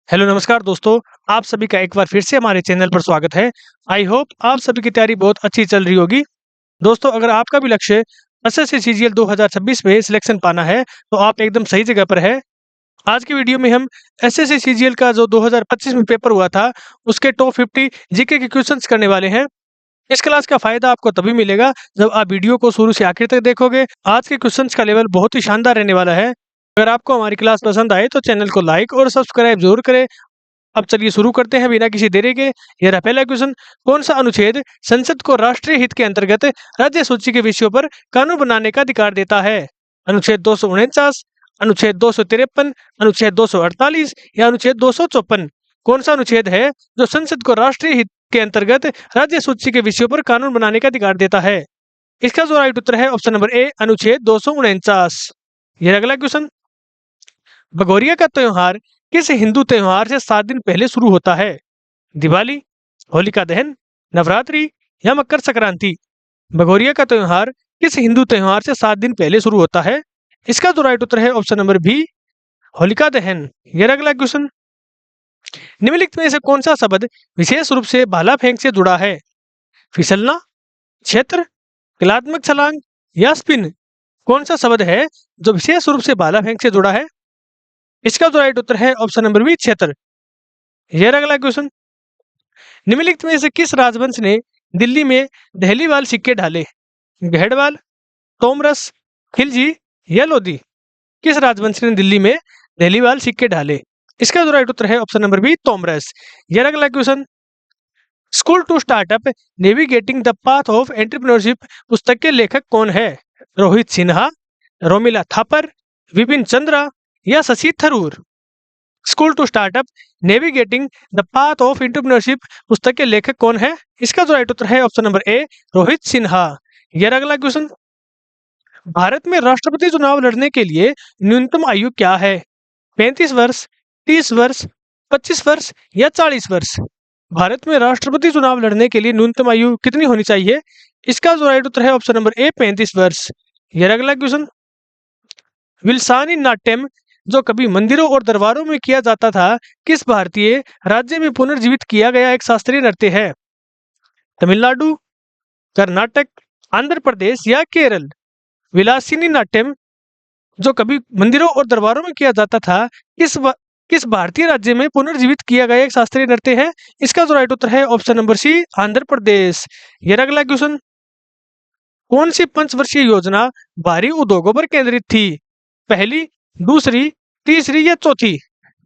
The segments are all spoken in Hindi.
हेलो नमस्कार दोस्तों, आप सभी का एक बार फिर से हमारे चैनल पर स्वागत है। आई होप आप सभी की तैयारी बहुत अच्छी चल रही होगी। दोस्तों, अगर आपका भी लक्ष्य एसएससी सीजीएल 2026 में सिलेक्शन पाना है, तो आप एकदम सही जगह पर है। आज की वीडियो में हम एसएससी सीजीएल का जो 2025 में पेपर हुआ था, उसके टॉप 50 जीके के क्वेश्चंस करने वाले हैं। इस क्लास का फायदा आपको तभी मिलेगा जब आप वीडियो को शुरू से आखिर तक देखोगे। आज के क्वेश्चंस का लेवल बहुत ही शानदार रहने वाला है। अगर आपको हमारी क्लास पसंद आए तो चैनल को लाइक और सब्सक्राइब जरूर करें। अब चलिए शुरू करते हैं बिना किसी देरी के। ये रहा पहला क्वेश्चन। कौन सा अनुच्छेद संसद को राष्ट्रीय हित के अंतर्गत राज्य सूची के विषयों पर कानून बनाने का अधिकार देता है? अनुच्छेद 249, अनुच्छेद 253, अनुच्छेद 248 या अनुच्छेद 254? कौन सा अनुच्छेद है जो संसद को राष्ट्रीय हित के अंतर्गत राज्य सूची के विषयों पर कानून बनाने का अधिकार देता है? इसका जो राइट उत्तर है ऑप्शन नंबर ए, अनुच्छेद 249। यह अगला क्वेश्चन। भगोरिया का त्योहार किस हिंदू त्योहार से 7 दिन पहले शुरू होता है? दिवाली, होलिका दहन, नवरात्रि या मकर संक्रांति? भगोरिया का त्योहार किस हिंदू त्योहार से 7 दिन पहले शुरू होता है? इसका जो राइट उत्तर है ऑप्शन नंबर बी, होलिका दहन। यह अगला क्वेश्चन। निम्नलिखित में से कौन सा शब्द विशेष रूप से भाला फेंक से जुड़ा है? फिसलना, क्षेत्र, कलात्मक छलांग या स्पिन? कौन सा शब्द है जो विशेष रूप से भाला फेंक से जुड़ा है? इसका जो राइट उत्तर है ऑप्शन नंबर बी, क्षेत्र। यह अगला क्वेश्चन। निम्नलिखित में से किस राजवंश ने दिल्ली में दहलीवाल सिक्के ढाले? गहडवाल, तोमरस, खिलजी या लोधी? किस राजवंश ने दिल्ली में दहलीवाल सिक्के ढाले? इसका जो राइट उत्तर है ऑप्शन नंबर बी, तोमरस। यह अगला question. School to startup navigating the path of entrepreneurship पुस्तक के लेखक कौन है? रोहित सिन्हा, रोमिला थापर, विपिन चंद्रा या Shashi Tharoor? School to startup navigating the path of entrepreneurship पुस्तक के लेखक कौन है? इसका जो राइट उत्तर है ऑप्शन नंबर ए, रोहित सिन्हा। यह अगला क्वेश्चन। भारत में राष्ट्रपति चुनाव लड़ने के लिए न्यूनतम आयु क्या है? 35 वर्ष, 30 वर्ष, 25 वर्ष या 40 वर्ष? भारत में राष्ट्रपति चुनाव लड़ने के लिए न्यूनतम आयु कितनी होनी चाहिए? इसका जो राइट उत्तर है ऑप्शन नंबर ए, 35 वर्ष। यह अगला क्वेश्चन। विल्सानी नाट्यम जो कभी मंदिरों और दरबारों में किया जाता था, किस भारतीय राज्य में पुनर्जीवित किया गया एक शास्त्रीय नृत्य है? तमिलनाडु, कर्नाटक, आंध्र प्रदेश या केरल? विलासिनी नाट्यम जो कभी मंदिरों और दरबारों में किया जाता था, किस भारतीय राज्य में पुनर्जीवित किया गया एक शास्त्रीय नृत्य है? इसका जो राइट उत्तर है ऑप्शन नंबर सी, आंध्र प्रदेश। यह अगला क्वेश्चन। कौन सी पंचवर्षीय योजना भारी उद्योगों पर केंद्रित थी? पहली, दूसरी, तीसरी या चौथी?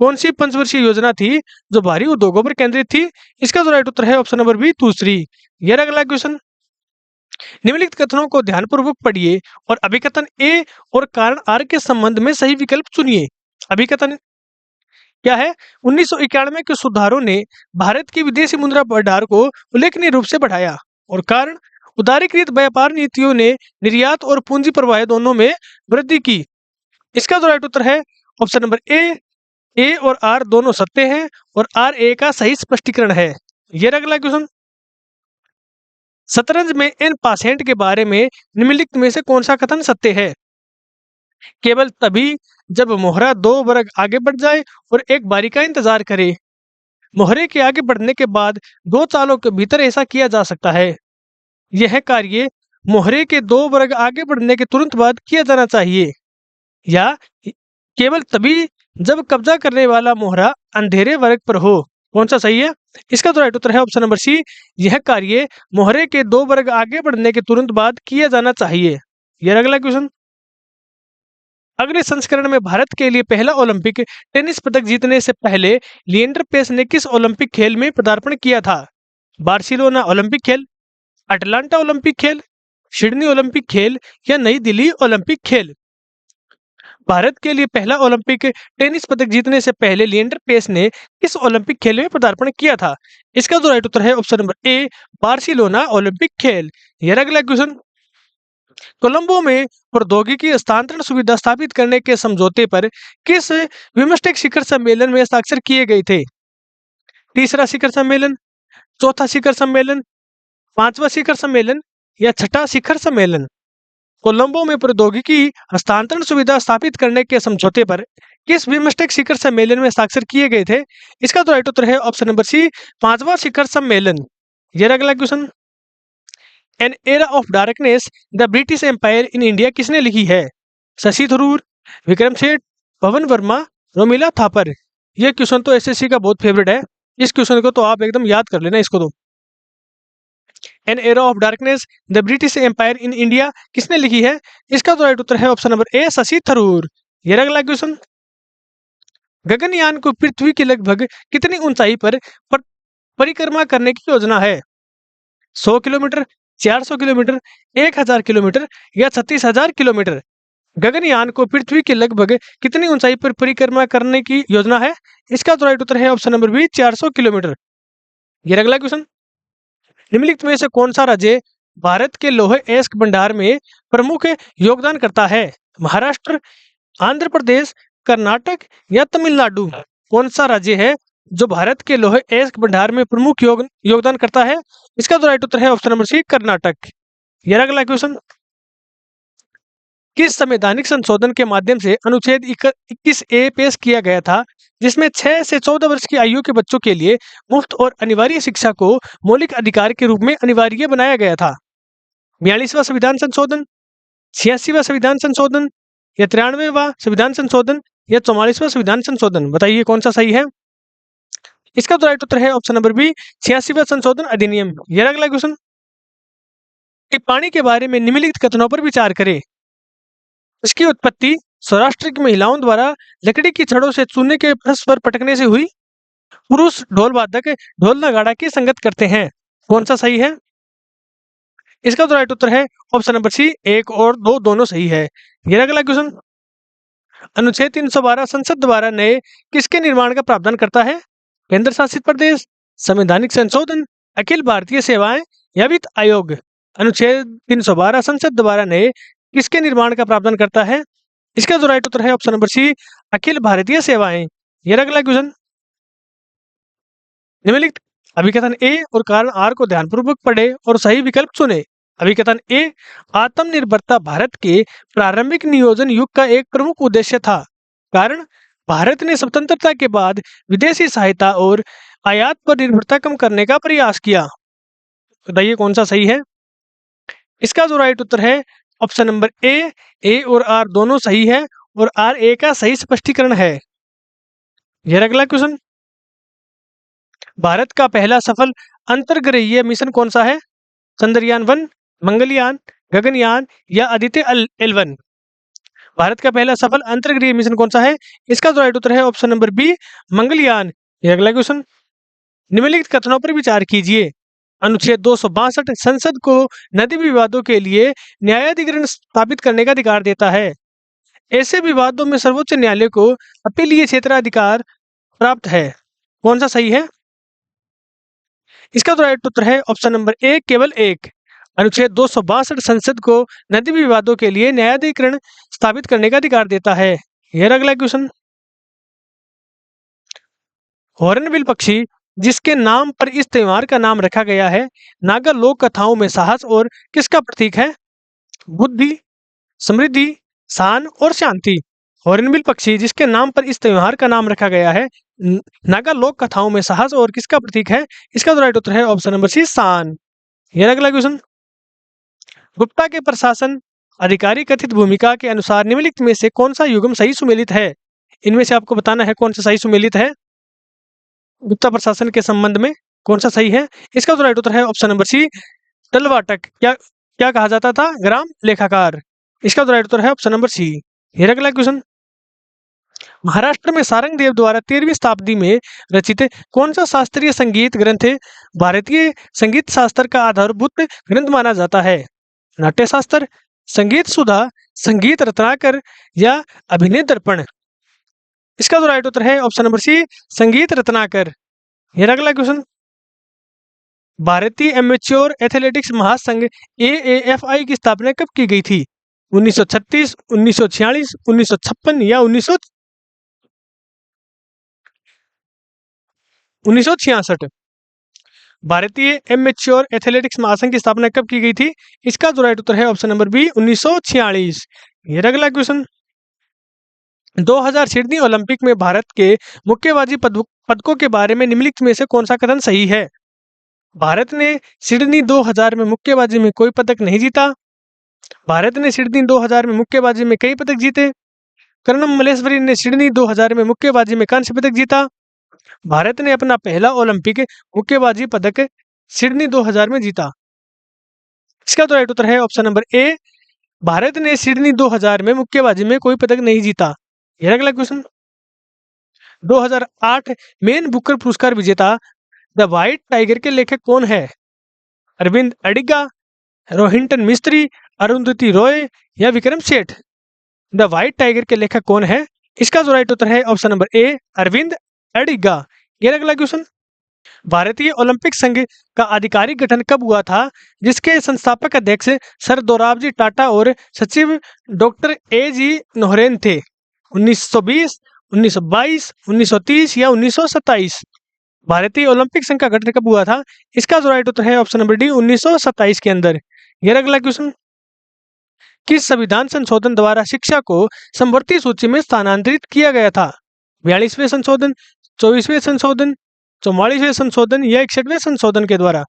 कौन सी पंचवर्षीय योजना थी जो भारी उद्योगों पर केंद्रित थी? इसका जो राइट उत्तर है ऑप्शन नंबर बी, दूसरी। यह अगला क्वेश्चन। निम्नलिखित कथनों को ध्यानपूर्वक पढ़िए और अभिकथन ए और कारण आर के संबंध में सही विकल्प चुनिए। अभिकथन क्या है? 1991 के सुधारों ने भारत की विदेशी मुद्रा भंडार को उल्लेखनीय रूप से बढ़ाया। और कारण, उदारीकृत व्यापार नीतियों ने निर्यात और पूंजी प्रवाह दोनों में वृद्धि की। इसका जो राइट उत्तर है ऑप्शन नंबर ए और आर दोनों सत्य हैं और आर ए का सही स्पष्टीकरण है। यह अगला क्वेश्चन। शतरंज में एन पासेंट के बारे में निम्नलिखित में से कौन सा कथन सत्य है? केवल तभी जब मोहरा 2 वर्ग आगे बढ़ जाए और एक बारी का इंतजार करे। मोहरे के आगे बढ़ने के बाद 2 चालों के भीतर ऐसा किया जा सकता है। यह कार्य मोहरे के 2 वर्ग आगे बढ़ने के तुरंत बाद किया जाना चाहिए। या केवल तभी जब कब्जा करने वाला मोहरा अंधेरे वर्ग पर हो। कौन सा सही है? इसका तो राइट उत्तर है ऑप्शन नंबर सी, यह कार्य मोहरे के 2 वर्ग आगे बढ़ने के तुरंत बाद किया जाना चाहिए। यह अगला क्वेश्चन। अगले संस्करण में भारत के लिए पहला ओलंपिक टेनिस पदक जीतने से पहले लिएंडर पेस ने किस ओलंपिक खेल में पदार्पण किया था? बार्सिलोना ओलंपिक खेल, अटलांटा ओलंपिक खेल, सिडनी ओलंपिक खेल या नई दिल्ली ओलंपिक खेल? भारत के लिए पहला ओलंपिक टेनिस पदक जीतने से पहले लिएंडर पेस ने किस ओलंपिक खेल में पदार्पण किया था? इसका जो राइट उत्तर है ऑप्शन नंबर ए, बार्सिलोना ओलंपिक खेल। यह अगला क्वेश्चन। कोलंबो में प्रौद्योगिकी हस्तांतरण सुविधा स्थापित करने के समझौते पर किस बिम्स्टेक शिखर सम्मेलन में हस्ताक्षर किए गए थे? तीसरा शिखर सम्मेलन, चौथा शिखर सम्मेलन, 5वां शिखर सम्मेलन या 6ठा शिखर सम्मेलन? कोलंबो में प्रौद्योगिकी हस्तांतरण सुविधा स्थापित करने के समझौते पर किस बिमस्टेक शिखर सम्मेलन में हस्ताक्षर किए गए थे? इसका तो राइट उत्तर है ऑप्शन नंबर सी, 5वां शिखर सम्मेलन। ये रहा अगला question. An era of darkness the British empire in India किसने लिखी है? शशि थरूर, विक्रम सेठ, पवन वर्मा, रोमिला थापर। ये क्वेश्चन तो एसएससी का बहुत फेवरेट है। इस क्वेश्चन को तो आप एकदम याद कर लेना इसको तो। An era of darkness the British empire in India किसने लिखी है? इसका तो राइट उत्तर है option number A, Shashi Tharoor. ये रहा अगला क्वेश्चन। गगनयान को पृथ्वी की लगभग कितनी ऊंचाई पर परिक्रमा करने की योजना है? 100 किलोमीटर, 400 किलोमीटर, 1000 किलोमीटर या 36,000 किलोमीटर? गगनयान को पृथ्वी की लगभग कितनी ऊंचाई पर परिक्रमा करने की योजना है? इसका तो राइट उत्तर है ऑप्शन नंबर बी, 400 किलोमीटर। ये अगला क्वेश्चन। निम्नलिखित में से कौन सा राज्य भारत के लोहे अयस्क भंडार में प्रमुख योगदान करता है? महाराष्ट्र, आंध्र प्रदेश, कर्नाटक या तमिलनाडु? कौन सा राज्य है जो भारत के लोहे अयस्क भंडार में प्रमुख योगदान करता है? इसका तो राइट उत्तर है ऑप्शन नंबर सी, कर्नाटक। यह अगला क्वेश्चन। किस संवैधानिक संशोधन के माध्यम से अनुच्छेद 21A पेश किया गया था, जिसमें 6 से 14 वर्ष की आयु के बच्चों के लिए मुफ्त और अनिवार्य शिक्षा को मौलिक अधिकार के रूप में अनिवार्य बनाया गया था? 42वां संविधान संशोधन, 86वां संविधान संशोधन या 93वां संविधान संशोधन या 44वां संविधान संशोधन? बताइए कौन सा सही है? इसका तो राइट उत्तर है ऑप्शन नंबर बी, 86वां संशोधन अधिनियम। यह अगला क्वेश्चन। पानी के बारे में निम्नलिखित कथनों पर विचार करें। इसकी उत्पत्ति सौराष्ट्र की महिलाओं द्वारा लकड़ी की छड़ों से चूने के फर्श पर पटकने से हुई। पुरुष ढोल वादक ढोल नगाड़ा की संगत करते हैं। कौन सा सही है? इसका तो राइट उत्तर है ऑप्शन नंबर सी, 1 और 2 दोनों सही है। यह अगला क्वेश्चन। अनुच्छेद 312 संसद द्वारा नए किसके निर्माण का प्रावधान करता है? केंद्र शासित प्रदेश, संवैधानिक संशोधन, अखिल भारतीय सेवाएं या वित्त आयोग? अनुच्छेद 312 संसद द्वारा नए किसके निर्माण का प्रावधान करता है? इसका जो राइट उत्तर है ऑप्शन नंबर सी, अखिल भारतीय सेवाएं। यह अगला क्वेश्चन। निम्नलिखित अभिकथन ए और कारण आर को ध्यानपूर्वक पढ़े और सही विकल्प चुने। अभिकथन ए, आत्मनिर्भरता भारत के प्रारंभिक नियोजन युग का एक प्रमुख उद्देश्य था। कारण, भारत ने स्वतंत्रता के बाद विदेशी सहायता और आयात पर निर्भरता कम करने का प्रयास किया। बताइए कौन सा सही है? इसका जो राइट उत्तर है ऑप्शन नंबर ए और आर दोनों सही है और आर ए का सही स्पष्टीकरण है। यह अगला क्वेश्चन। भारत का पहला सफल अंतर्ग्रहीय मिशन कौन सा है? चंद्रयान 1, मंगलयान, गगनयान या आदित्य L1? भारत का पहला सफल अंतर्ग्रहीय मिशन कौन सा है? इसका जो राइट उत्तर है ऑप्शन नंबर बी, मंगलयान। यह अगला क्वेश्चन। निम्नलिखित कथनों पर विचार कीजिए। अनुच्छेद 262 संसद को नदी विवादों के लिए न्यायाधिकरण स्थापित करने का अधिकार देता है। ऐसे विवादों में सर्वोच्च न्यायालय को अपीलीय क्षेत्राधिकार प्राप्त है। कौन सा सही है? इसका तो राइट उत्तर है ऑप्शन नंबर ए, केवल एक। अनुच्छेद 262 संसद को नदी विवादों के लिए न्यायाधिकरण स्थापित करने का अधिकार देता है। यह अगला क्वेश्चन। हॉर्नबिल पक्षी जिसके नाम पर इस त्योहार का नाम रखा गया है, नागा लोक कथाओं में साहस और किसका प्रतीक है? बुद्धि, समृद्धि, शान और शांति। हॉर्नबिल पक्षी जिसके नाम पर इस त्योहार का नाम रखा गया है, नागा लोक कथाओं में साहस और किसका प्रतीक है? इसका तो राइट उत्तर है ऑप्शन नंबर सी, शान। यह अगला क्वेश्चन। गुप्ता के प्रशासन अधिकारी कथित भूमिका के अनुसार निम्नलिखित में से कौन सा युग्म सही सुमेलित है? इनमें से आपको बताना है कौन सा सही सुमेलित है गुप्ता प्रशासन के संबंध में। कौन सा सही है? इसका तो राइट उत्तर है ऑप्शन नंबर सी, तलवाटक। क्या क्या कहा जाता था? ग्राम लेखाकार। इसका तो राइट उत्तर है ऑप्शन नंबर सी। यह अगला क्वेश्चन। महाराष्ट्र में सारंगदेव द्वारा 13वीं शताब्दी में रचित कौन सा शास्त्रीय संगीत ग्रंथ भारतीय संगीत शास्त्र का आधारभूत ग्रंथ माना जाता है? नाट्य शास्त्र, संगीत सुधा, संगीत रत्नाकर या अभिनय दर्पण? इसका तो राइट उत्तर है ऑप्शन नंबर सी, संगीत रत्नाकर। यह अगला क्वेश्चन। भारतीय एमेच्योर एथलेटिक्स महासंघ AAFI की स्थापना कब की गई थी? 1936, 1946, 1956 या 1966? भारतीय एमेच्योर एथलेटिक्स महासंघ की स्थापना कब की गई थी? इसका जो राइट उत्तर है ऑप्शन नंबर बी, 1946। यह अगला क्वेश्चन। 2000 सिडनी ओलंपिक में भारत के मुक्केबाजी पदकों के बारे में निम्नलिखित में से कौन सा कथन सही है? भारत ने सिडनी 2000 में मुक्केबाजी में कोई पदक नहीं जीता। भारत ने सिडनी 2000 में मुक्केबाजी में कई पदक जीते। कर्णम मल्लेश्वरी ने सिडनी 2000 में मुक्केबाजी में कांस्य पदक जीता। भारत ने अपना पहला ओलंपिक मुक्केबाजी पदक सिडनी 2000 में जीता। इसका तो राइट उत्तर है ऑप्शन नंबर ए, भारत ने सिडनी 2000 में मुक्केबाजी में कोई पदक नहीं जीता। यह अगला क्वेश्चन, 2008 मेन बुकर पुरस्कार विजेता द व्हाइट टाइगर के लेखक कौन है? अरविंद अडिगा, रोहिंटन मिस्त्री, अरुंधति रॉय या Vikram Seth? The white tiger के लेखक कौन है? इसका जो राइट उत्तर है option number A, Arvind Adiga. यह अगला क्वेश्चन, भारतीय ओलंपिक संघ का आधिकारिक गठन कब हुआ था, जिसके संस्थापक अध्यक्ष सर दोराबजी टाटा और सचिव डॉक्टर ए.जी. नोहरेन थे? 1920, 1922, 1930 या 1927? भारतीय ओलंपिक संघ का गठन कब हुआ था? इसका जो राइट उत्तर है ऑप्शन नंबर डी, 1927 के अंदर। यह अगला क्वेश्चन, किस संविधान संशोधन द्वारा शिक्षा को समवर्ती सूची में स्थानांतरित किया गया था? 42वें संशोधन, 24वें संशोधन, 44वें संशोधन या 61वें संशोधन के द्वारा?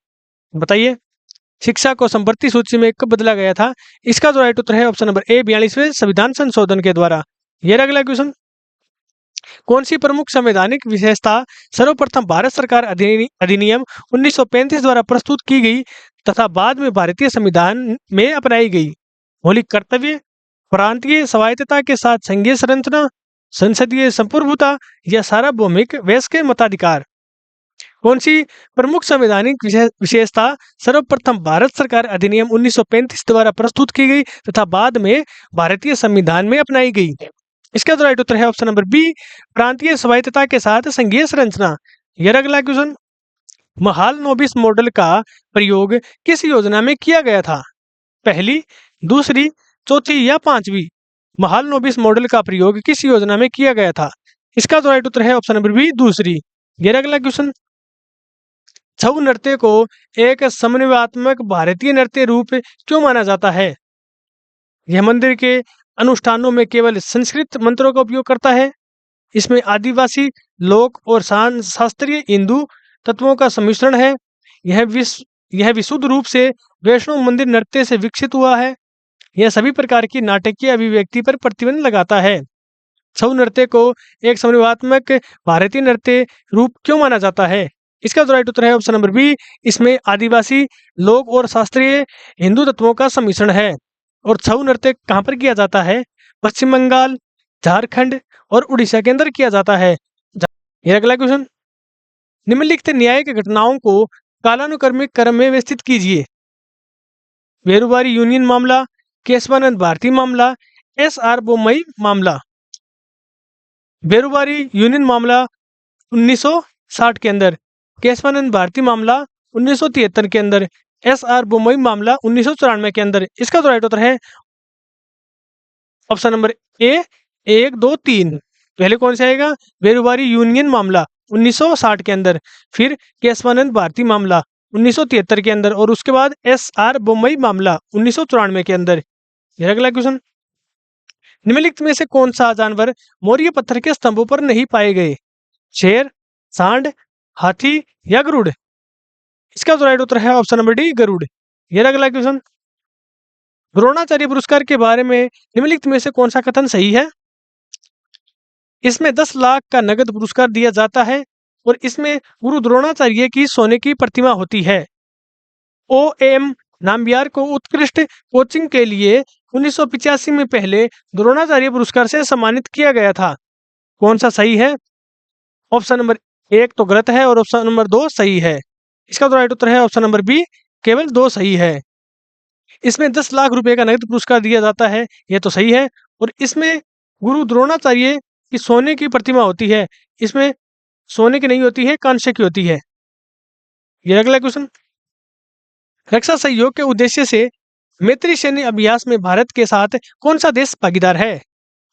बताइए, शिक्षा को समवर्ती सूची में कब बदला गया था? इसका जो राइट उत्तर है ऑप्शन नंबर ए, 42वें संविधान संशोधन के द्वारा। यह अगला क्वेश्चन, कौन सी प्रमुख संवैधानिक विशेषता सर्वप्रथम भारत सरकार अधिनियम 1935 द्वारा प्रस्तुत की गई तथा बाद में भारतीय संविधान में अपनाई गई? मौलिक कर्तव्य, प्रांतीय स्वायत्तता के साथ संघीय संरचना, संसदीय संप्रभुता या सार्वभौमिक वयस्क मताधिकार? कौन सी प्रमुख संवैधानिक विशेषता सर्वप्रथम भारत सरकार अधिनियम 1935 द्वारा प्रस्तुत की गई तथा बाद में भारतीय संविधान में अपनाई गई? इसका तो राइट उत्तर है ऑप्शन नंबर बी, प्रांतीय स्वायत्तता के साथ संघीय संरचना। यह अगला क्वेश्चन, महालनोबिस मॉडल का प्रयोग किस योजना में किया गया था? पहली, दूसरी, चौथी या पांचवी? महालनोबिस मॉडल का प्रयोग किस योजना में किया गया था? इसका तो राइट उत्तर है ऑप्शन नंबर बी, दूसरी। यह अगला क्वेश्चन, छऊ नृत्य को एक समन्वयात्मक भारतीय नृत्य रूप क्यों माना जाता है? यह मंदिर के अनुष्ठानों में केवल संस्कृत मंत्रों का उपयोग करता है। इसमें आदिवासी लोक और शास्त्रीय हिंदू तत्वों का सम्मिश्रण है। यह विशुद्ध रूप से वैष्णव मंदिर नृत्य से विकसित हुआ है। यह सभी प्रकार की नाटकीय अभिव्यक्ति पर प्रतिबंध लगाता है। छऊ नृत्य को एक समन्वयात्मक भारतीय नृत्य रूप क्यों माना जाता है? इसका तो राइट उत्तर है ऑप्शन नंबर बी, इसमें आदिवासी लोक और शास्त्रीय हिंदू तत्वों का सम्मिश्रण है। और छऊ नृत्य कहाँ पर किया जाता है? पश्चिम बंगाल, झारखंड और उड़ीसा के अंदर किया जाता है। यह अगला क्वेश्चन, निम्नलिखित न्यायिक घटनाओं को कालानुक्रमिक क्रम में व्यवस्थित कीजिए। बेरुवारी यूनियन मामला, केशवानंद भारती मामला, एस.आर. बोम्मई मामला? बेरुवारी यूनियन मामला 1960 के अंदर, केशवानंद भारती मामला 1973 के अंदर, एस.आर. बोम्मई मामला 1994 के अंदर। इसका तो राइट उत्तर है ऑप्शन नंबर ए, 1, 2, 3। पहले कौन सा आएगा? बेरुवारी यूनियन मामला 1960 के अंदर, फिर केशवानंद भारती मामला 1973 के अंदर और उसके बाद एस.आर. बोम्मई मामला 1994 के अंदर। यह अगला क्वेश्चन, निम्नलिखित में से कौन सा जानवर मौर्य पत्थर के स्तंभों पर नहीं पाए गए? शेर, सांड, हाथी या गरुड़? इसका तो राइट उत्तर है ऑप्शन नंबर डी, गरुड़। यह अगला क्वेश्चन, द्रोणाचार्य पुरस्कार के बारे में निम्नलिखित में से कौन सा कथन सही है? इसमें 10 लाख का नगद पुरस्कार दिया जाता है और इसमें गुरु द्रोणाचार्य की सोने की प्रतिमा होती है। O.M. नाम्बियार को उत्कृष्ट कोचिंग के लिए 1985 में पहले द्रोणाचार्य पुरस्कार से सम्मानित किया गया था। कौन सा सही है? ऑप्शन नंबर 1 तो गलत है और ऑप्शन नंबर 2 सही है। इसका तो राइट उत्तर है ऑप्शन नंबर बी, केवल 2 सही है। इसमें 10 लाख रुपए का नगद पुरस्कार दिया जाता है, यह तो सही है। और इसमें गुरु द्रोणाचार्य की सोने की प्रतिमा होती है, इसमें सोने की नहीं होती है, कांस्य की होती है। यह अगला क्वेश्चन, रक्षा सहयोग के उद्देश्य से मैत्री सैन्य अभ्यास में भारत के साथ कौन सा देश भागीदार है?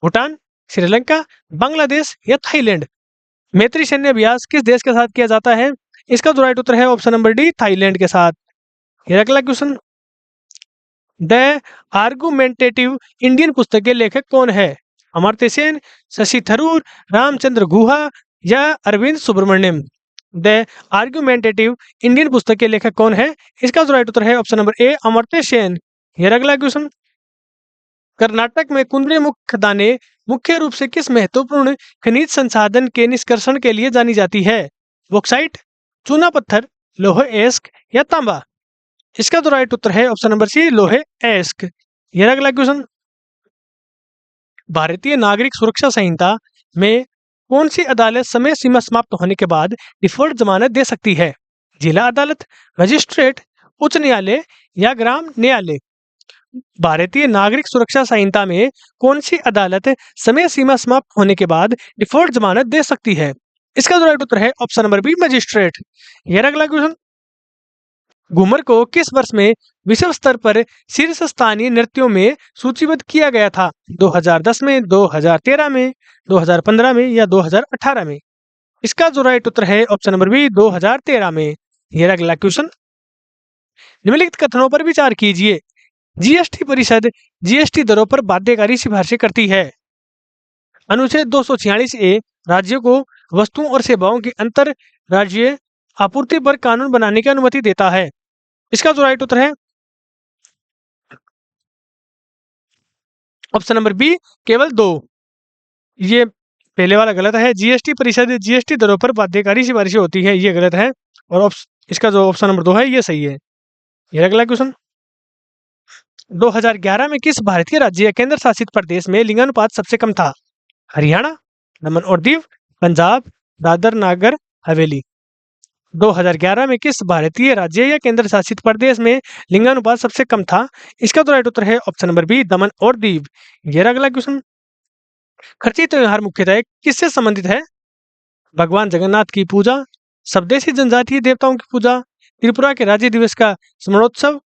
भूटान, श्रीलंका, बांग्लादेश या थाईलैंड? मैत्री सैन्य अभ्यास किस देश के साथ किया जाता है? इसका तो राइट उत्तर है ऑप्शन नंबर डी, थाईलैंड के साथ। यह अगला क्वेश्चन, द आर्गुमेंटेटिव इंडियन पुस्तक के लेखक कौन है? अमर्त्य सेन, शशि थरूर, रामचंद्र गुहा या Arvind Subramanian. The argumentative Indian पुस्तक के लेखक कौन है? इसका जो राइट उत्तर है ऑप्शन नंबर ए अमर्त्य सेन। ये अगला क्वेश्चन, कर्नाटक में कुंदरी मुख्य दाने मुख्य रूप से किस महत्वपूर्ण खनिज संसाधन के निष्कर्षण के लिए जानी जाती है? बॉक्साइट, चूना पत्थर, लोहे एस्क या तांबा। इसका तो राइट उत्तर है ऑप्शन नंबर सी लोहे एस्क। यह अगला क्वेश्चन, भारतीय नागरिक सुरक्षा संहिता में कौन सी अदालत समय सीमा समाप्त होने के बाद डिफॉल्ट जमानत दे सकती है? जिला अदालत, मजिस्ट्रेट, उच्च न्यायालय या ग्राम न्यायालय। भारतीय नागरिक सुरक्षा संहिता में कौन सी अदालत समय सीमा समाप्त होने के बाद डिफॉल्ट जमानत दे सकती है? इसका जो राइट उत्तर है ऑप्शन नंबर बी मजिस्ट्रेट। यह अगला क्वेश्चन, घूमर को किस वर्ष में विश्व स्तर पर शीर्ष स्थानीय नृत्यों में सूचीबद्ध किया गया था? 2010 में, 2013 में, 2015 में या 2018 में। इसका जो राइट उत्तर है ऑप्शन नंबर बी 2013 में। यह अगला क्वेश्चन, निम्नलिखित कथनों पर विचार कीजिए। जीएसटी परिषद जीएसटी दरों पर बाध्यकारी सिफारिशें करती है। अनुच्छेद 246A राज्यों को वस्तुओं और सेवाओं की अंतर राज्यीय आपूर्ति पर कानून बनाने की अनुमति देता है। इसका जो राइट उत्तर है ऑप्शन नंबर बी केवल 2। ये पहले वाला गलत है। जीएसटी परिषद जीएसटी दरों पर बाध्यकारी सिफारिशें होती है, ये गलत है। और इसका जो ऑप्शन नंबर 2 है ये सही है। यह अगला क्वेश्चन, 2011 में किस भारतीय राज्य या केंद्र शासित प्रदेश में लिंगानुपात सबसे कम था? हरियाणा, दमन और दीव, पंजाब, दादर नागर हवेली। 2011 में किस भारतीय राज्य या केंद्र शासित प्रदेश में लिंगानुपात सबसे कम था? इसका तो राइट उत्तर है ऑप्शन नंबर बी दमन और दीव। यह अगला क्वेश्चन, खर्ची त्योहार मुख्यतः किससे संबंधित है? भगवान जगन्नाथ की पूजा, स्वदेशी जनजातीय देवताओं की पूजा, त्रिपुरा के राज्य दिवस का स्मरणोत्सव,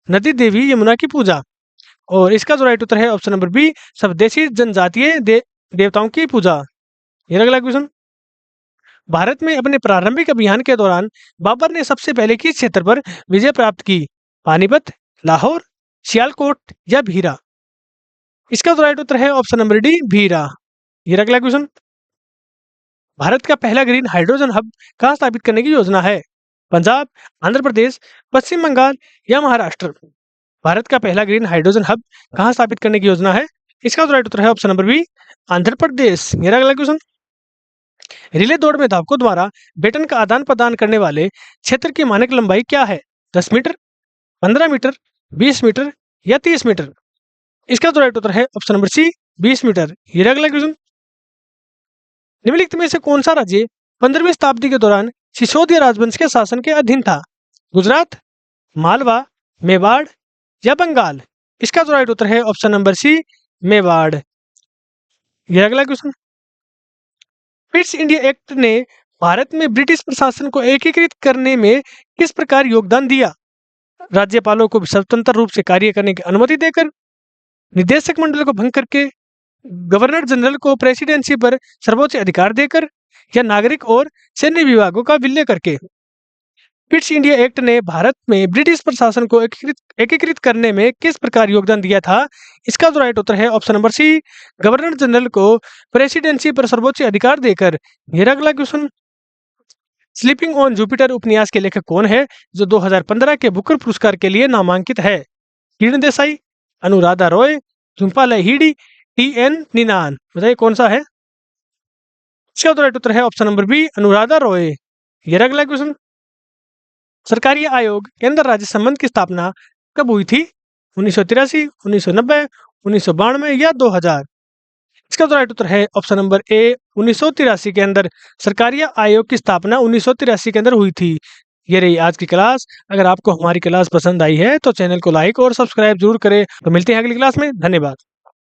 नदी देवी यमुना की पूजा। और इसका जो राइट उत्तर है ऑप्शन नंबर बी स्वदेशी जनजातीय देवताओं की पूजा। यह अगला क्वेश्चन, भारत में अपने प्रारंभिक अभियान के दौरान बाबर ने सबसे पहले किस क्षेत्र पर विजय प्राप्त की? पानीपत, लाहौर, सियालकोट या भीरा। इसका तो राइट उत्तर है ऑप्शन नंबर डी भीरा। यह अगला क्वेश्चन, भारत का पहला ग्रीन हाइड्रोजन हब कहाँ स्थापित करने की योजना है? पंजाब, आंध्र प्रदेश, पश्चिम बंगाल या महाराष्ट्र। भारत का पहला ग्रीन हाइड्रोजन हब कहाँ स्थापित करने की योजना है? इसका तो राइट उत्तर है option number B Andhra Pradesh. मेरा अगला क्वेश्चन, रिले दौड़ में धावकों द्वारा बैटन का आदान प्रदान करने वाले क्षेत्र की मानक लंबाई क्या है? 10 मीटर, 15 मीटर, 20 मीटर या 30 मीटर। इसका तो राइट उत्तर है ऑप्शन नंबर सी 20 मीटर। ये अगला क्वेश्चन, निम्नलिखित में से कौन सा राज्य 15वीं शताब्दी के दौरान सिसोदिया राजवंश के शासन के अधीन था? गुजरात, मालवा, मेवाड़ या बंगाल। इसका तो राइट उत्तर है ऑप्शन नंबर सी मेवाड़। यह अगला क्वेश्चन, पिट्स इंडिया एक्ट ने भारत में ब्रिटिश प्रशासन को एकीकृत करने में किस प्रकार योगदान दिया? राज्यपालों को स्वतंत्र रूप से कार्य करने की अनुमति देकर, निदेशक मंडल को भंग करके, गवर्नर जनरल को प्रेसिडेंसी पर सर्वोच्च अधिकार देकर या नागरिक और सैन्य विभागों का विलय करके। पिट्स इंडिया एक्ट ने भारत में ब्रिटिश प्रशासन को एकीकृत करने में किस प्रकार योगदान दिया था? इसका जो राइट उत्तर है option number C governor general को प्रेसिडेंसी पर सर्वोच्च अधिकार देकर। यह अगला क्वेश्चन, स्लीपिंग ऑन जुपिटर उपन्यास के लेखक कौन है जो 2015 के बुकर पुरस्कार के लिए नामांकित है? किरण देसाई, अनुराधा रॉय, झुम्पा लाहिड़ी, टी.एन. निनान। बताइए कौन सा है? इसका तो राइट उत्तर है option number B Anuradha Roy. यह अगला क्वेश्चन, सरकारी आयोग केंद्र राज्य संबंध की स्थापना कब हुई थी? 1983, 1990, 1992 या 2000। इसका तो राइट उत्तर है ऑप्शन नंबर ए 1983 के अंदर सरकारी आयोग की स्थापना 1983 के अंदर हुई थी। ये रही आज की क्लास। अगर आपको हमारी क्लास पसंद आई है तो चैनल को लाइक और सब्सक्राइब जरूर करें। तो मिलते हैं अगली क्लास में। धन्यवाद।